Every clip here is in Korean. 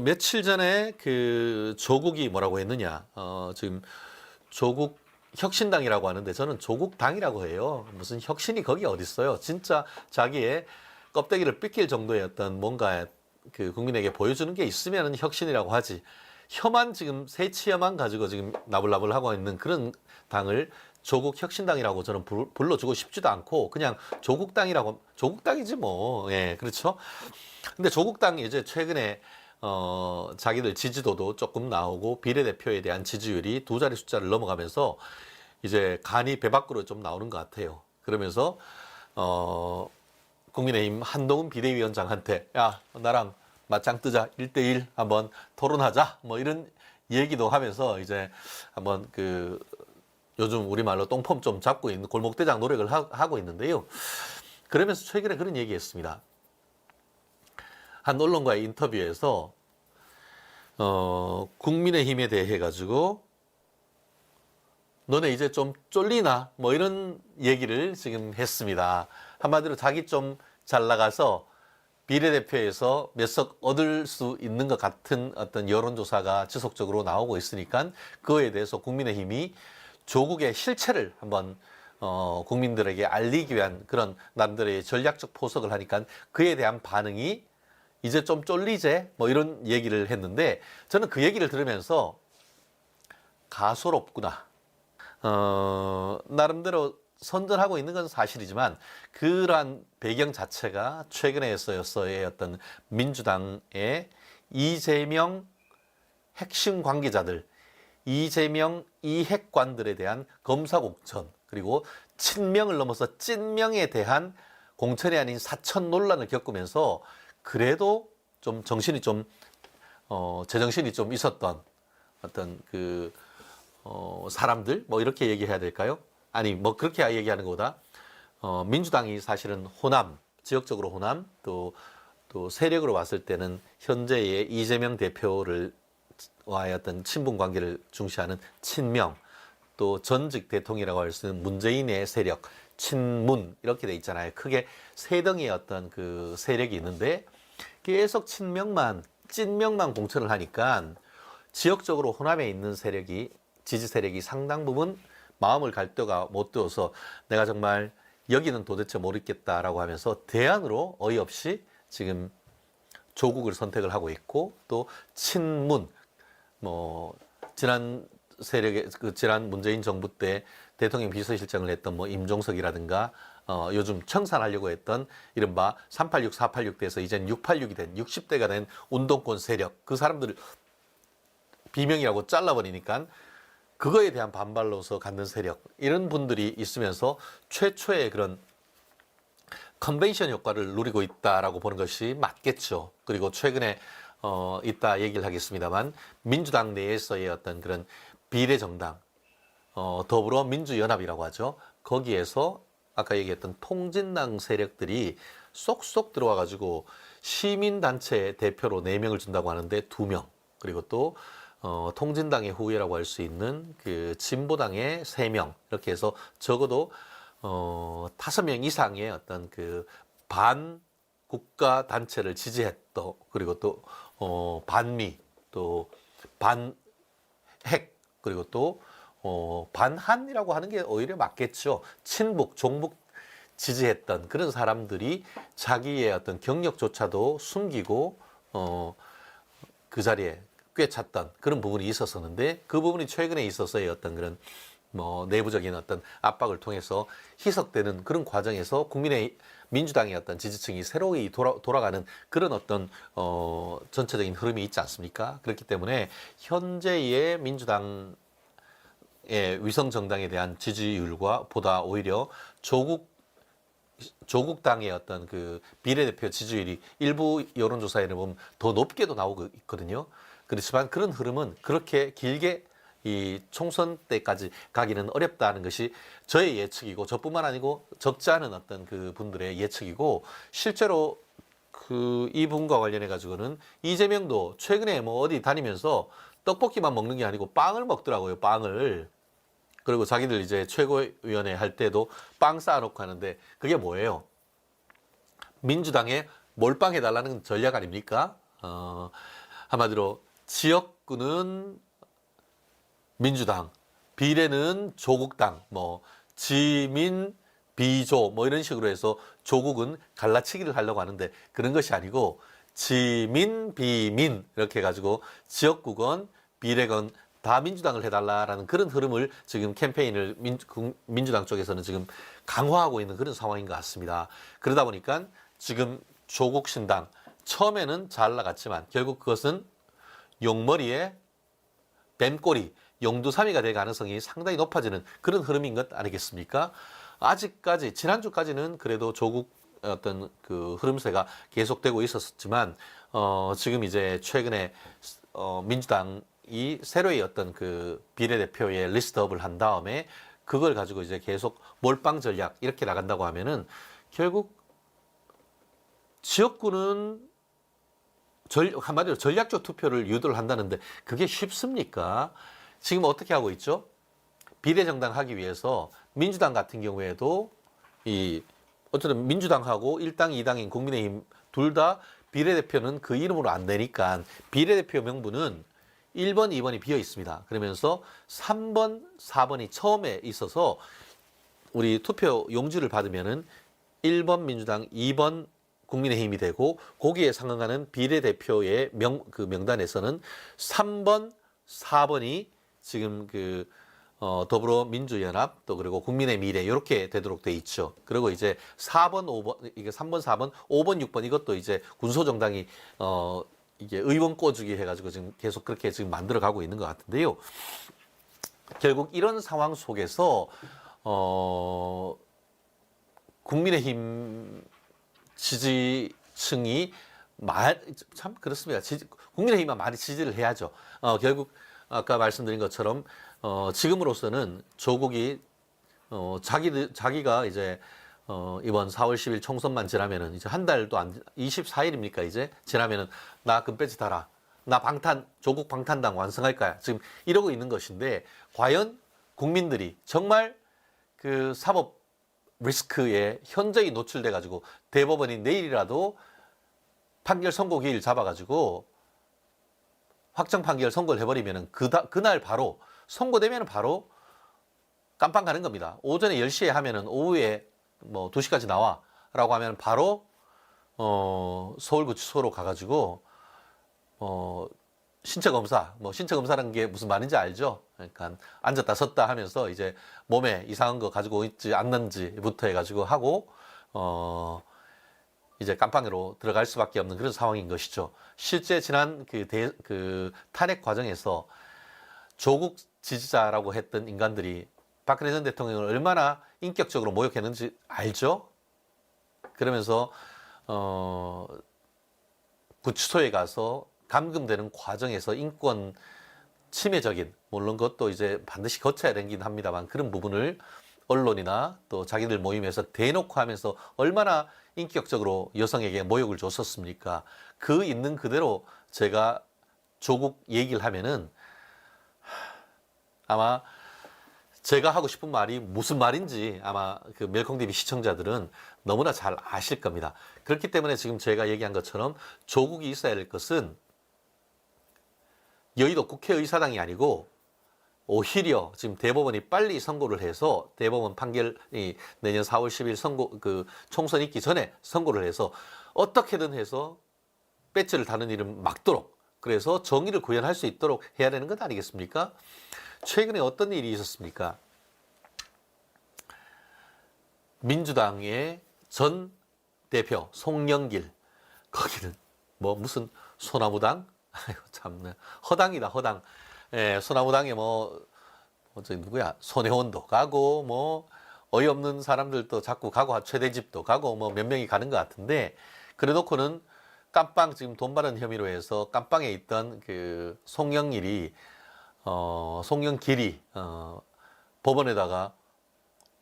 며칠 전에 그 조국이 뭐라고 했느냐. 지금 조국 혁신당이라고 하는데 저는 조국당이라고 해요. 무슨 혁신이 거기 어디 있어요. 진짜 자기의 껍데기를 삐낄 정도의 어떤 뭔가 그 국민에게 보여주는 게 있으면 혁신이라고 하지. 혀만 지금 새치혀만 가지고 지금 나불나불 하고 있는 그런 당을 조국 혁신당이라고 저는 불러주고 싶지도 않고 그냥 조국당이라고 조국당이지 뭐. 예, 그렇죠. 근데 조국당이 이제 최근에 자기들 지지도도 조금 나오고 비례대표에 대한 지지율이 두 자리 숫자를 넘어가면서 이제 간이 배 밖으로 좀 나오는 것 같아요. 그러면서 국민의힘 한동훈 비대위원장한테 야 나랑 맞짱 뜨자 1대1 한번 토론하자 뭐 이런 얘기도 하면서 이제 한번 그 요즘 우리말로 똥폼 좀 잡고 있는 골목대장 노력을 하고 있는데요. 그러면서 최근에 그런 얘기했습니다. 한 언론과의 인터뷰에서 국민의힘에 대해 가지고 너네 이제 좀 쫄리나 뭐 이런 얘기를 지금 했습니다. 한마디로 자기 좀 잘 나가서 비례대표에서 몇 석 얻을 수 있는 것 같은 어떤 여론조사가 지속적으로 나오고 있으니까 그거에 대해서 국민의힘이 조국의 실체를 한번 국민들에게 알리기 위한 그런 남들의 전략적 포석을 하니까 그에 대한 반응이 이제 좀 쫄리제 뭐 이런 얘기를 했는데 저는 그 얘기를 들으면서 가소롭구나. 나름대로 선전하고 있는 건 사실이지만 그러한 배경 자체가 최근에서의 어떤 민주당의 이재명 핵심 관계자들, 이재명 이핵관들에 대한 검사공천 그리고 친명을 넘어서 찐명에 대한 공천이 아닌 사천 논란을 겪으면서 그래도 좀 정신이 좀 제정신이 좀 있었던 어떤 그 사람들 뭐 이렇게 얘기해야 될까요? 아니 뭐 그렇게 얘기하는 것보다 민주당이 사실은 호남 지역적으로 호남 또 세력으로 봤을 때는 현재의 이재명 대표를 와의 어떤 친분 관계를 중시하는 친명 또 전직 대통령이라고 할 수 있는 문재인의 세력 친문 이렇게 돼 있잖아요. 크게 세 덩이의 어떤 그 세력이 있는데 계속 친명만 찐명만 공천을 하니까 지역적으로 호남에 있는 세력이 지지 세력이 상당 부분 마음을 갈 데가 못 되어서 내가 정말 여기는 도대체 모르겠다라고 하면서 대안으로 어이없이 지금 조국을 선택을 하고 있고 또 친문 뭐 지난 세력의 그 지난 문재인 정부 때 대통령 비서실장을 했던 뭐 임종석이라든가 요즘 청산하려고 했던 이른바 386, 486 대에서 이젠 686이 된 60대가 된 운동권 세력 그 사람들을 비명이라고 잘라버리니까 그거에 대한 반발로서 갖는 세력 이런 분들이 있으면서 최초의 그런 컨벤션 효과를 누리고 있다라고 보는 것이 맞겠죠. 그리고 최근에 이따 얘기를 하겠습니다만 민주당 내에서의 어떤 그런 비례정당 더불어민주연합이라고 하죠. 거기에서 아까 얘기했던 통진당 세력들이 쏙쏙 들어와 가지고 시민단체 대표로 4명을 준다고 하는데 2명 그리고 또 통진당의 후예라고 할 수 있는 그 진보당의 3명 이렇게 해서 적어도 5명 이상의 어떤 그 반국가 단체를 지지했던 그리고 또 반미 또 반핵 그리고 또 반한이라고 하는 게 오히려 맞겠죠. 친북 종북 지지했던 그런 사람들이 자기의 어떤 경력조차도 숨기고 그 자리에 꿰찼던 그런 부분이 있었었는데 그 부분이 최근에 있어서의 어떤 그런 뭐 내부적인 어떤 압박을 통해서 희석되는 그런 과정에서 국민의 민주당의 어떤 지지층이 새로이 돌아가는 그런 어떤 전체적인 흐름이 있지 않습니까? 그렇기 때문에 현재의 민주당의 위성 정당에 대한 지지율과 보다 오히려 조국당의 어떤 그 비례대표 지지율이 일부 여론조사에는 보면 더 높게도 나오고 있거든요. 그렇지만 그런 흐름은 그렇게 길게 이 총선 때까지 가기는 어렵다는 것이 저의 예측이고 저뿐만 아니고 적지 않은 어떤 그 분들의 예측이고 실제로 그 이분과 관련해 가지고는 이재명도 최근에 뭐 어디 다니면서 떡볶이만 먹는 게 아니고 빵을 먹더라고요. 빵을. 그리고 자기들 이제 최고위원회 할 때도 빵 쌓아놓고 하는데 그게 뭐예요? 민주당에 몰빵해달라는 전략 아닙니까? 한마디로 지역구는 민주당, 비례는 조국당, 뭐 지민, 비조 뭐 이런 식으로 해서 조국은 갈라치기를 하려고 하는데 그런 것이 아니고 지민, 비민 이렇게 해가지고 지역구건 비례건 다 민주당을 해달라라는 그런 흐름을 지금 캠페인을 민주당 쪽에서는 지금 강화하고 있는 그런 상황인 것 같습니다. 그러다 보니까 지금 조국 신당 처음에는 잘 나갔지만 결국 그것은 용머리에 뱀꼬리, 용두사미가 될 가능성이 상당히 높아지는 그런 흐름인 것 아니겠습니까? 아직까지 지난주까지는 그래도 조국 어떤 그 흐름세가 계속되고 있었지만 지금 이제 최근에 민주당이 새로이 어떤 그 비례대표의 리스트업을 한 다음에 그걸 가지고 이제 계속 몰빵 전략 이렇게 나간다고 하면은 결국 지역구는 한마디로 전략적 투표를 유도를 한다는데 그게 쉽습니까? 지금 어떻게 하고 있죠? 비례정당 하기 위해서 민주당 같은 경우에도 어쨌든 민주당하고 1당, 2당인 국민의힘 둘 다 비례대표는 그 이름으로 안 되니까 비례대표 명부는 1번, 2번이 비어 있습니다. 그러면서 3번, 4번이 처음에 있어서 우리 투표 용지를 받으면은 1번 민주당, 2번 국민의힘이 되고 거기에 상응하는 비례대표의 그 명단에서는 3번, 4번이 지금 더불어민주연합 또 그리고 국민의 미래 이렇게 되도록 돼 있죠. 그리고 이제 4번, 5번 이게 3번, 4번, 5번, 6번 이것도 이제 군소정당이 이게 의원 꿔주기 해가지고 지금 계속 그렇게 지금 만들어가고 있는 것 같은데요. 결국 이런 상황 속에서 국민의힘 지지층이 참 그렇습니다. 국민의힘만 많이 지지를 해야죠. 결국 아까 말씀드린 것처럼 지금으로서는 조국이 자기가 이제 이번 4월 10일 총선만 지나면은 이제 한 달도 안 24일입니까 이제 지나면은 나 금배지 달아 나 조국 방탄당 완성할 거야 지금 이러고 있는 것인데 과연 국민들이 정말 그 사법 리스크에 현저히 노출돼 가지고 대법원이 내일이라도 판결 선고기일 잡아가지고 확정 판결 선고를 해버리면은 그날 바로 선고되면 바로 깜빵 가는 겁니다. 오전에 10시에 하면은 오후에 뭐 2시까지 나와라고 하면 바로 서울구치소로 가가지고 신체 검사 신체 검사라는 게 무슨 말인지 알죠? 그러니까 앉았다 섰다 하면서 이제 몸에 이상한 거 가지고 있지 않는지부터 해가지고 하고 이제 깜빵으로 들어갈 수밖에 없는 그런 상황인 것이죠. 실제 지난 그 탄핵 과정에서 조국 지지자라고 했던 인간들이 박근혜 전 대통령을 얼마나 인격적으로 모욕했는지 알죠? 그러면서 구치소에 가서 감금되는 과정에서 인권 침해적인 물론 그것도 이제 반드시 거쳐야 되긴 합니다만 그런 부분을 언론이나 또 자기들 모임에서 대놓고 하면서 얼마나 인격적으로 여성에게 모욕을 줬었습니까? 그 있는 그대로 제가 조국 얘기를 하면은 아마 제가 하고 싶은 말이 무슨 말인지 아마 그 멜콩TV 시청자들은 너무나 잘 아실 겁니다. 그렇기 때문에 지금 제가 얘기한 것처럼 조국이 있어야 할 것은 여의도 국회의사당이 아니고 오히려 지금 대법원이 빨리 선고를 해서 대법원 판결이 내년 4월 10일 총선 있기 전에 선고를 해서 어떻게든 해서 배지를 다는 일을 막도록 그래서 정의를 구현할 수 있도록 해야 되는 것 아니겠습니까? 최근에 어떤 일이 있었습니까? 민주당의 전 대표 송영길 거기는 뭐 무슨 소나무당? 아이고 참 허당이다 허당. 예, 소나무당에 저기 누구야 손혜원도 가고 뭐 어이없는 사람들도 자꾸 가고 최대집도 가고 뭐 몇 명이 가는 것 같은데 그래놓고는 깜빵 지금 돈 받은 혐의로 해서 깜빵에 있던 그 송영길이 법원에다가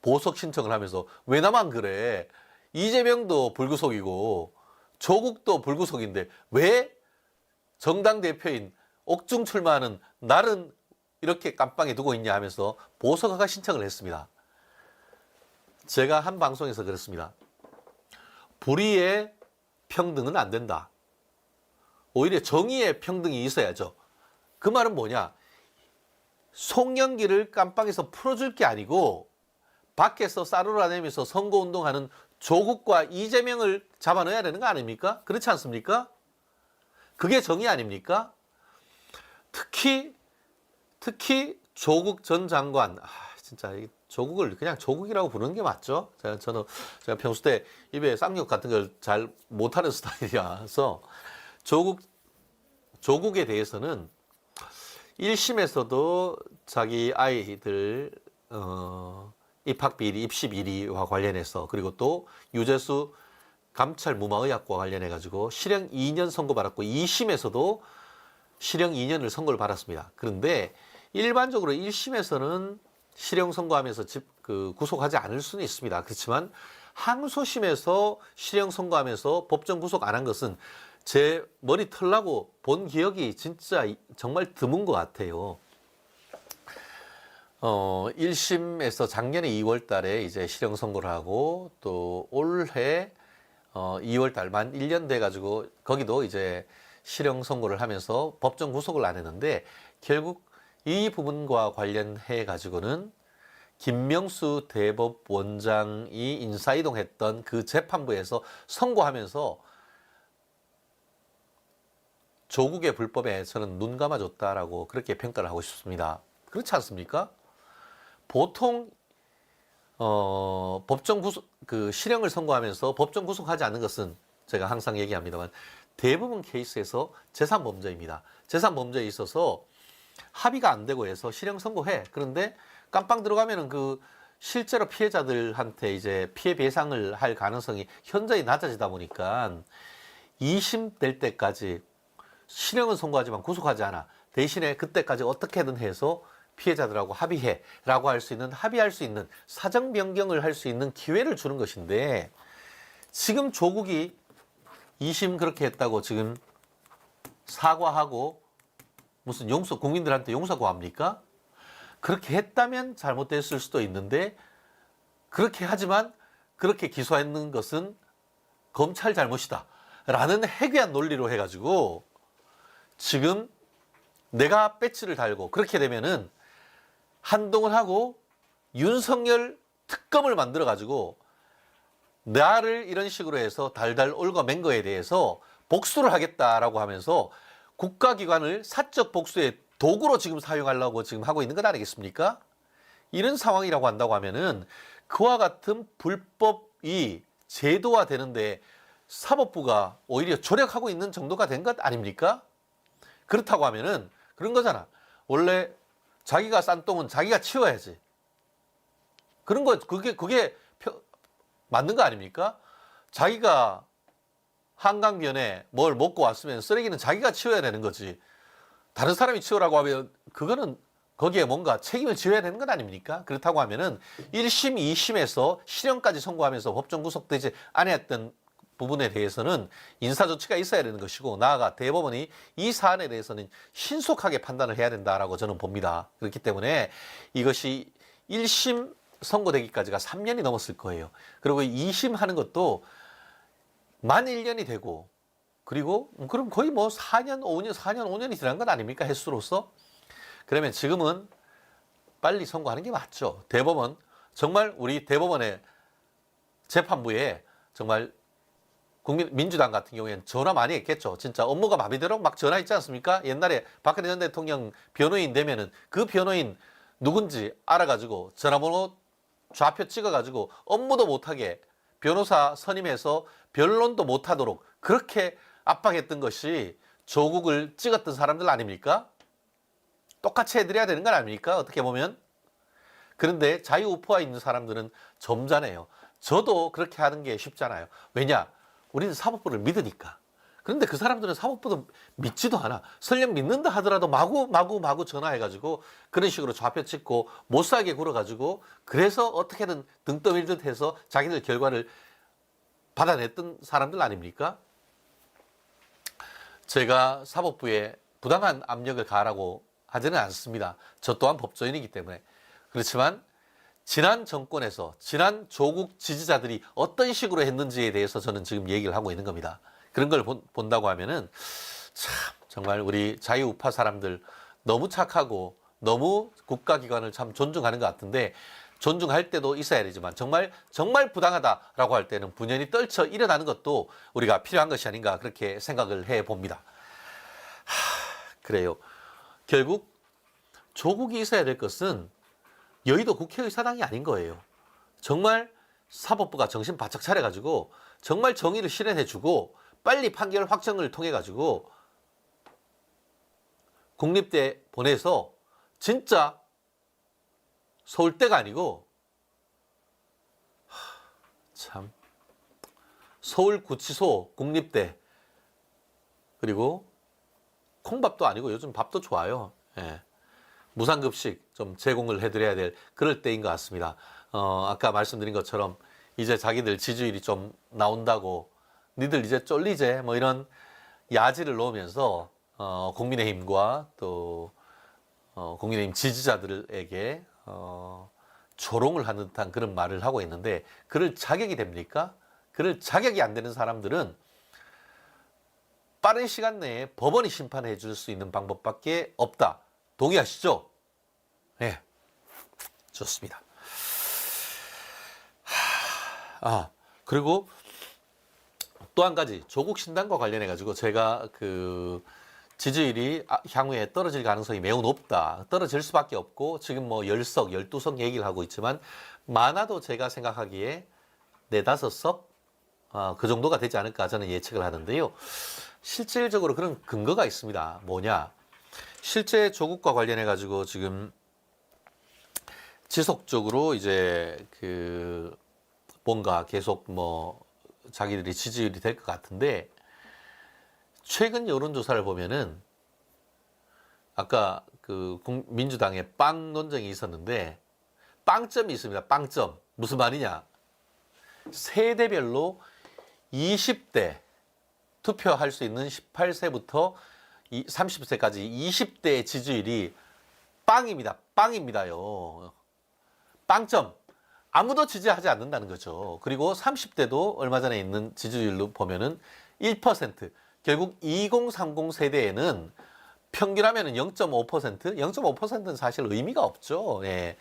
보석 신청을 하면서 왜 나만 그래? 이재명도 불구속이고 조국도 불구속인데 왜 정당 대표인 옥중 출마하는 나는 이렇게 깜빵에 두고 있냐 하면서 보석허가 신청을 했습니다. 제가 한 방송에서 그랬습니다. 불의의 평등은 안 된다. 오히려 정의의 평등이 있어야죠. 그 말은 뭐냐? 송영길을 깜빵에서 풀어줄 게 아니고 밖에서 싸돌아다니면서 선거운동하는 조국과 이재명을 잡아넣어야 되는 거 아닙니까? 그렇지 않습니까? 그게 정의 아닙니까? 특히 조국 전 장관, 진짜 조국을 그냥 조국이라고 부르는 게 맞죠? 제가 평소 때 입에 쌍욕 같은 걸 잘 못하는 스타일이라서 조국에 대해서는 1심에서도 자기 아이들 입학 비리, 입시 비리와 관련해서 그리고 또 유재수 감찰 무마의학과 관련해 가지고 실형 2년 선고받았고 2심에서도 실형 2년을 선고를 받았습니다. 그런데 일반적으로 1심에서는 실형 선고하면서 구속하지 않을 수는 있습니다. 그렇지만 항소심에서 실형 선고하면서 법정 구속 안 한 것은 제 머리 털라고 본 기억이 진짜 정말 드문 것 같아요. 1심에서 작년에 2월 달에 이제 실형 선고를 하고 또 올해 2월 달 만 1년 돼 가지고 거기도 이제 실형 선고를 하면서 법정 구속을 안 했는데 결국 이 부분과 관련해 가지고는 김명수 대법원장이 인사이동했던 그 재판부에서 선고하면서 조국의 불법에 저는 눈 감아줬다라고 그렇게 평가를 하고 싶습니다. 그렇지 않습니까? 보통 법정 구속 실형을 선고하면서 법정 구속하지 않는 것은 제가 항상 얘기합니다만 대부분 케이스에서 재산 범죄입니다. 재산 범죄에 있어서 합의가 안 되고 해서 실형 선고해. 그런데 깜빵 들어가면은 실제로 피해자들한테 이제 피해 배상을 할 가능성이 현저히 낮아지다 보니까 2심 될 때까지 실형은 선고하지만 구속하지 않아. 대신에 그때까지 어떻게든 해서 피해자들하고 합의할 수 있는 사정 변경을 할 수 있는 기회를 주는 것인데 지금 조국이 2심 그렇게 했다고 지금 사과하고 무슨 국민들한테 용서 구합니까? 그렇게 했다면 잘못됐을 수도 있는데 그렇게 하지만 그렇게 기소했는 것은 검찰 잘못이다 라는 해괴한 논리로 해가지고 지금 내가 배지를 달고 그렇게 되면은 한동훈하고 윤석열 특검을 만들어 가지고 나를 이런 식으로 해서 달달 얽어맨 거에 대해서 복수를 하겠다라고 하면서 국가기관을 사적 복수의 도구로 지금 사용하려고 지금 하고 있는 것 아니겠습니까? 이런 상황이라고 한다고 하면은 그와 같은 불법이 제도화되는데 사법부가 오히려 조력하고 있는 정도가 된 것 아닙니까? 그렇다고 하면은 그런 거잖아. 원래 자기가 싼 똥은 자기가 치워야지. 그런 거 그게 맞는 거 아닙니까? 자기가 한강변에 뭘 먹고 왔으면 쓰레기는 자기가 치워야 되는 거지. 다른 사람이 치우라고 하면 그거는 거기에 뭔가 책임을 져야 되는 건 아닙니까? 그렇다고 하면은 1심, 2심에서 실형까지 선고하면서 법정 구속되지 않았던 부분에 대해서는 인사조치가 있어야 되는 것이고 나아가 대법원이 이 사안에 대해서는 신속하게 판단을 해야 된다라고 저는 봅니다. 그렇기 때문에 이것이 1심 선고되기까지가 3년이 넘었을 거예요. 그리고 2심 하는 것도 만 1년이 되고 그리고 그럼 거의 뭐 4년, 5년이 지난 건 아닙니까? 횟수로서. 그러면 지금은 빨리 선고하는 게 맞죠. 대법원, 정말 우리 대법원의 재판부에 정말 민주당 같은 경우에는 전화 많이 했겠죠. 진짜 업무가 마비되도록 막 전화했지 않습니까? 옛날에 박근혜 전 대통령 변호인 되면은 그 변호인 누군지 알아가지고 전화번호 좌표 찍어가지고 업무도 못하게 변호사 선임해서 변론도 못하도록 그렇게 압박했던 것이 조국을 찍었던 사람들 아닙니까? 똑같이 해드려야 되는 건 아닙니까? 어떻게 보면. 그런데 자유우파에 있는 사람들은 점잖아요. 저도 그렇게 하는 게 쉽잖아요. 왜냐? 우리는 사법부를 믿으니까. 그런데 그 사람들은 사법부도 믿지도 않아. 설령 믿는다 하더라도 마구 전화해가지고 그런 식으로 좌표 찍고 못 살게 굴어가지고 그래서 어떻게든 등 떠밀듯 해서 자기들 결과를 받아냈던 사람들 아닙니까? 제가 사법부에 부당한 압력을 가하라고 하지는 않습니다. 저 또한 법조인이기 때문에. 그렇지만 지난 정권에서 지난 조국 지지자들이 어떤 식으로 했는지에 대해서 저는 지금 얘기를 하고 있는 겁니다. 그런 걸 본다고 하면은 참 정말 우리 자유우파 사람들 너무 착하고 너무 국가기관을 참 존중하는 것 같은데, 존중할 때도 있어야 되지만 정말 부당하다라고 할 때는 분연히 떨쳐 일어나는 것도 우리가 필요한 것이 아닌가, 그렇게 생각을 해봅니다. 그래요. 결국 조국이 있어야 될 것은 여의도 국회의사당이 아닌 거예요. 정말 사법부가 정신 바짝 차려가지고 정말 정의를 실현해주고 빨리 판결 확정을 통해가지고 국립대 보내서 진짜 서울대가 아니고 참 서울구치소, 국립대, 그리고 콩밥도 아니고 요즘 밥도 좋아요. 예. 무상급식 좀 제공을 해드려야 될 그럴 때인 것 같습니다. 아까 말씀드린 것처럼 이제 자기들 지지율이 좀 나온다고 니들 이제 쫄리제 뭐 이런 야지를 놓으면서 국민의힘과 또 국민의힘 지지자들에게 조롱을 하는 듯한 그런 말을 하고 있는데, 그럴 자격이 됩니까? 그럴 자격이 안 되는 사람들은 빠른 시간 내에 법원이 심판해 줄 수 있는 방법밖에 없다. 동의하시죠? 네, 좋습니다. 그리고 또 한 가지, 조국 신당과 관련해 가지고 제가 그 지지율이 향후에 떨어질 가능성이 매우 높다, 떨어질 수밖에 없고, 지금 뭐 10석, 12석 얘기를 하고 있지만 많아도 제가 생각하기에 4, 5석 그 정도가 되지 않을까 저는 예측을 하는데요. 실질적으로 그런 근거가 있습니다. 뭐냐, 실제 조국과 관련해 가지고 지금 지속적으로 이제 그 뭔가 계속 뭐 자기들이 지지율이 될 것 같은데, 최근 여론조사를 보면은 아까 그 민주당의 빵 논쟁이 있었는데 빵점이 있습니다. 빵점. 무슨 말이냐, 세대별로 20대 투표할 수 있는 18세부터 30세까지 20대의 지지율이 빵입니다. 빵입니다요. 빵점. 아무도 지지하지 않는다는 거죠. 그리고 30대도 얼마 전에 있는 지지율로 보면은 1%. 결국 2030 세대에는 평균하면은 0.5%, 0.5%는 사실 의미가 없죠. 예.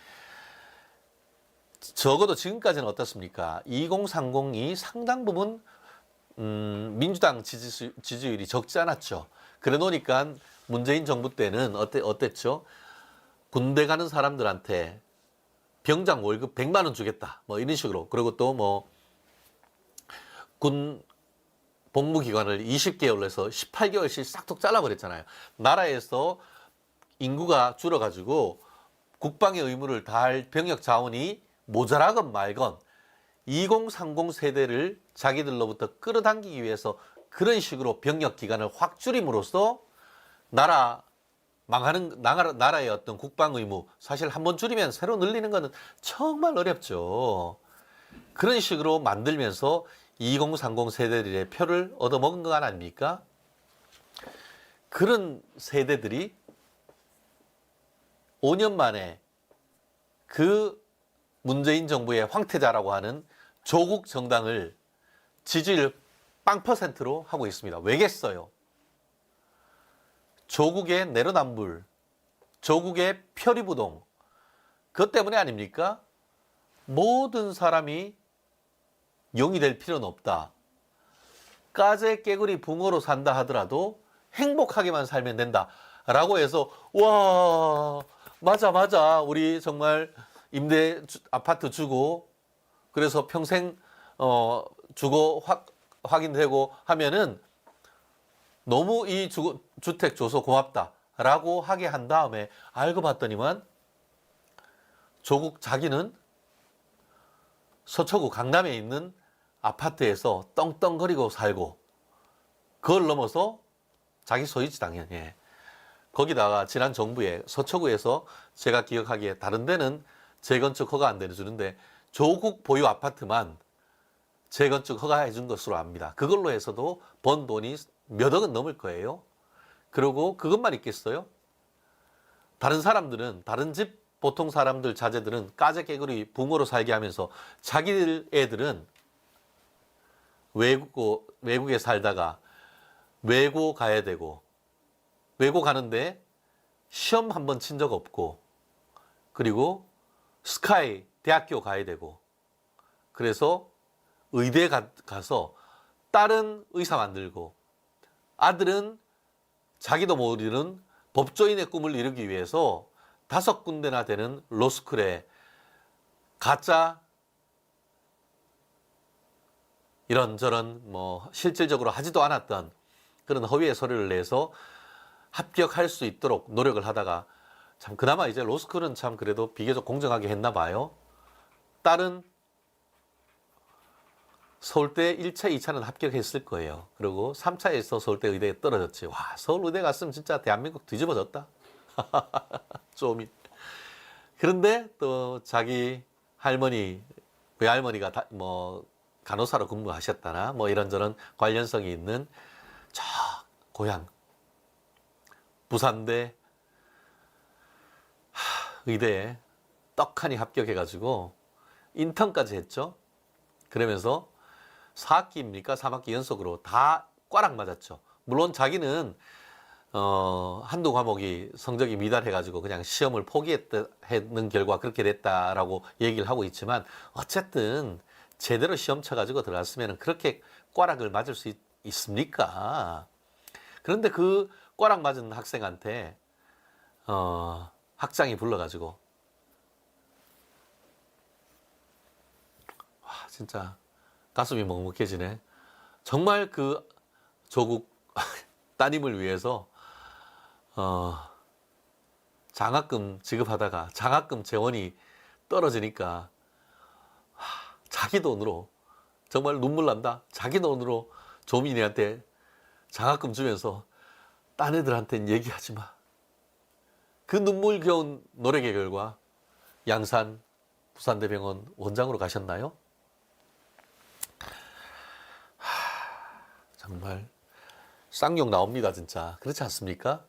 적어도 지금까지는 어떻습니까? 2030이 상당 부분 민주당 지지율이 적지 않았죠. 그래 놓으니까 문재인 정부 때는 어땠죠? 군대 가는 사람들한테 병장 월급 100만 원 주겠다, 뭐 이런 식으로. 그리고 또 뭐 군 복무기간을 20개월로 해서 18개월씩 싹둑 잘라버렸잖아요. 나라에서 인구가 줄어가지고 국방의 의무를 다할 병력 자원이 모자라건 말건 2030 세대를 자기들로부터 끌어당기기 위해서 그런 식으로 병력 기간을 확 줄임으로써 나라의 어떤 국방 의무, 사실 한번 줄이면 새로 늘리는 것은 정말 어렵죠. 그런 식으로 만들면서 2030 세대들의 표를 얻어먹은 거 아닙니까? 그런 세대들이 5년 만에 그 문재인 정부의 황태자라고 하는 조국 정당을 지지율 0%로 하고 있습니다. 왜겠어요? 조국의 내로남불, 조국의 표리부동, 그것 때문에 아닙니까? 모든 사람이 용이 될 필요는 없다. 까제 깨구리 붕어로 산다 하더라도 행복하게만 살면 된다 라고 해서, 와, 맞아, 우리 정말 임대 아파트 주고 그래서 평생 주거 확인되고 하면은 너무 이 주택 줘서 고맙다 라고 하게 한 다음에 알고 봤더니만 조국 자기는 서초구 강남에 있는 아파트에서 떵떵거리고 살고, 그걸 넘어서 자기 소유지 당연. 예. 거기다가 지난 정부에 서초구에서 제가 기억하기에 다른 데는 재건축 허가 안 내주는데 조국 보유 아파트만 재건축 허가해 준 것으로 압니다. 그걸로 해서도 번 돈이 몇 억은 넘을 거예요. 그리고 그것만 있겠어요? 다른 사람들은, 다른 집 보통 사람들 자제들은 까제 깨구리 붕어로 살게 하면서 자기들 애들은 외국에 살다가 외고 가야 되고 외고 가는데 시험 한 번 친 적 없고, 그리고 스카이 대학교 가야 되고, 그래서 의대 가서 딸은 의사 만들고 아들은 자기도 모르는 법조인의 꿈을 이루기 위해서 5군데나 되는 로스쿨에 가짜 이런저런 뭐 실질적으로 하지도 않았던 그런 허위의 서류를 내서 합격할 수 있도록 노력을 하다가 참 그나마 이제 로스쿨은 참 그래도 비교적 공정하게 했나 봐요. 딸은 서울대 1차, 2차는 합격했을 거예요. 그리고 3차에서 서울대 의대에 떨어졌지. 와, 서울의대 갔으면 진짜 대한민국 뒤집어졌다. 좀. 그런데 또 자기 할머니, 외할머니가 뭐 간호사로 근무하셨다나 뭐 이런저런 관련성이 있는 저 고향 부산대 의대에 떡하니 합격해가지고 인턴까지 했죠. 그러면서 4학기입니까? 3학기 연속으로 다 꽈락 맞았죠. 물론 자기는 한두 과목이 성적이 미달해가지고 그냥 시험을 포기했는 결과 그렇게 됐다라고 얘기를 하고 있지만 어쨌든 제대로 시험 쳐가지고 들어갔으면 그렇게 꽈락을 맞을 수 있습니까? 그런데 그 꽈락 맞은 학생한테 학장이 불러가지고 와 진짜 가슴이 먹먹해지네. 정말 그 조국 따님을 위해서 장학금 지급하다가 장학금 재원이 떨어지니까 자기 돈으로 정말 눈물 난다. 자기 돈으로 조민이한테 장학금 주면서 딴 애들한테는 얘기하지 마. 그 눈물겨운 노력의 결과 양산 부산대병원 원장으로 가셨나요? 정말 쌍욕 나옵니다 진짜. 그렇지 않습니까?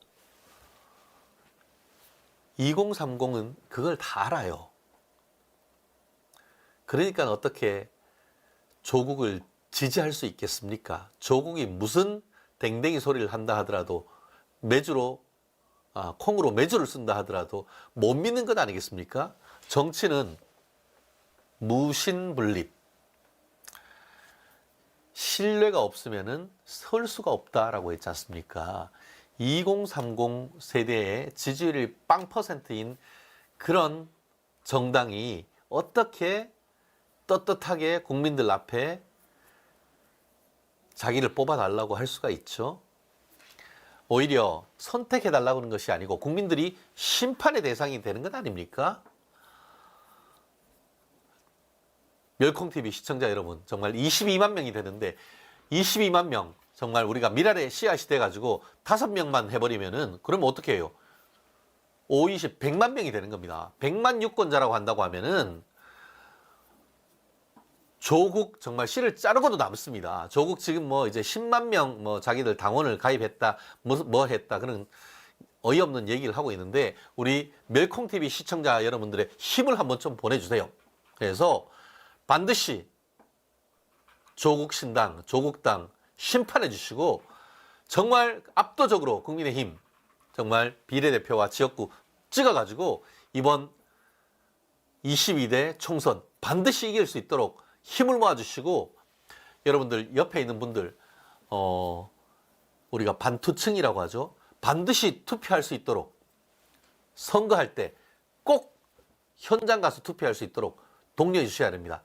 2030은 그걸 다 알아요. 그러니까 어떻게 조국을 지지할 수 있겠습니까? 조국이 무슨 댕댕이 소리를 한다 하더라도 매주로 콩으로 매주를 쓴다 하더라도 못 믿는 것 아니겠습니까? 정치는 무신분립. 신뢰가 없으면은 설 수가 없다라고 했지 않습니까? 2030 세대의 지지율이 0%인 그런 정당이 어떻게 떳떳하게 국민들 앞에 자기를 뽑아달라고 할 수가 있죠? 오히려 선택해달라고 하는 것이 아니고 국민들이 심판의 대상이 되는 것 아닙니까? 멸콩TV 시청자 여러분, 정말 22만 명이 되는데 22만 명 정말 우리가 미랄의 씨앗이 돼가지고 5명만 해버리면은 그러면 어떻게 해요? 5, 20, 100만 명이 되는 겁니다. 100만 유권자라고 한다고 하면은 조국 정말 씨를 자르고도 남습니다. 조국 지금 뭐 이제 10만 명 뭐 자기들 당원을 가입했다 뭐 했다 그런 어이없는 얘기를 하고 있는데 우리 멸콩TV 시청자 여러분들의 힘을 한번 좀 보내주세요. 그래서 반드시 조국 신당, 조국당 심판해 주시고 정말 압도적으로 국민의힘 정말 비례대표와 지역구 찍어가지고 이번 22대 총선 반드시 이길 수 있도록 힘을 모아주시고 여러분들 옆에 있는 분들 우리가 반투층이라고 하죠. 반드시 투표할 수 있도록 선거할 때 꼭 현장 가서 투표할 수 있도록 독려해 주셔야 됩니다.